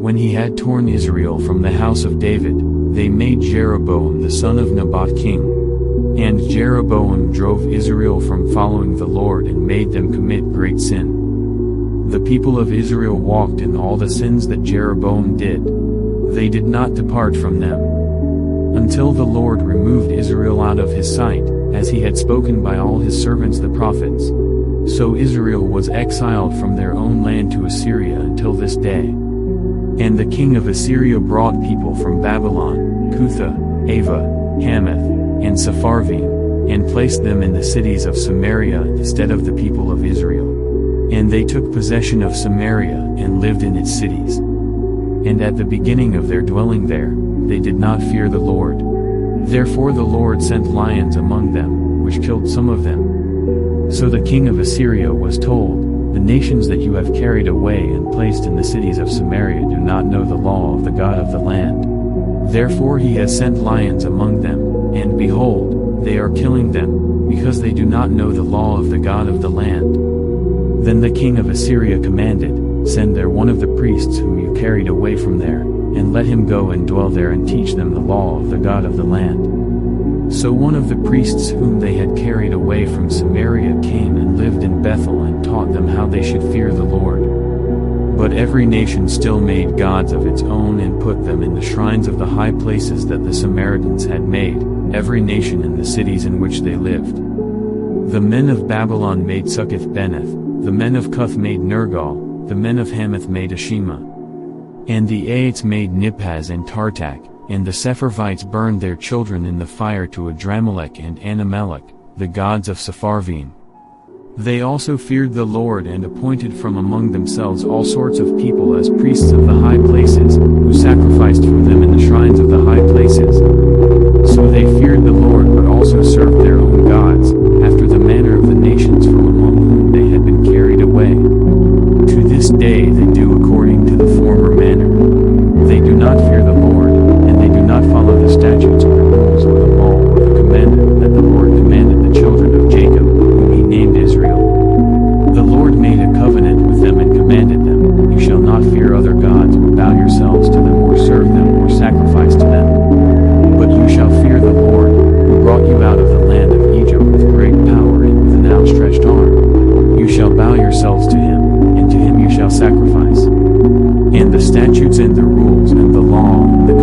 When he had torn Israel from the house of David, they made Jeroboam the son of Nebat king. And Jeroboam drove Israel from following the Lord and made them commit great sin. The people of Israel walked in all the sins that Jeroboam did. They did not depart from them, until the Lord removed Israel out of his sight, as he had spoken by all his servants the prophets. So Israel was exiled from their own land to Assyria until this day. And the king of Assyria brought people from Babylon, Cutha, Ava, Hamath, and Sepharvaim, and placed them in the cities of Samaria instead of the people of Israel. And they took possession of Samaria and lived in its cities. And at the beginning of their dwelling there, they did not fear the Lord. Therefore the Lord sent lions among them, which killed some of them. So the king of Assyria was told, "The nations that you have carried away and placed in the cities of Samaria do not know the law of the God of the land. Therefore he has sent lions among them, and behold, they are killing them, because they do not know the law of the God of the land." Then the king of Assyria commanded, "Send there one of the priests whom you carried away from there, and let him go and dwell there and teach them the law of the God of the land." So one of the priests whom they had carried away from Samaria came and lived in Bethel and taught them how they should fear the Lord. But every nation still made gods of its own and put them in the shrines of the high places that the Samaritans had made, every nation in the cities in which they lived. The men of Babylon made Succoth-Beneth, the men of Cuth made Nergal, the men of Hamath made Ashima. And the Aites made Niphaz and Tartak, and the Sepharvites burned their children in the fire to Adramelech and Anamelech, the gods of Sepharvaim. They also feared the Lord and appointed from among themselves all sorts of people as priests of the high places, who sacrificed for them in the shrines of the high places. So they feared the Lord but also served their own gods, after the manner of the nations from among whom they had been carried away. To this day they do according to the former manner. They do not fear the Lord, and they do not follow the statutes or the rules or the law or the commandment that the Lord commanded the children of Jacob, whom he named Israel. The Lord made a covenant with them and commanded them, "You shall not fear other gods or bow yourselves to them or serve them or sacrifice to them. But you shall fear the Lord, who brought you out of the land of Egypt with great power and with an outstretched arm. You shall bow yourselves to him, and to him you shall sacrifice." And the statutes and the rules and the law and the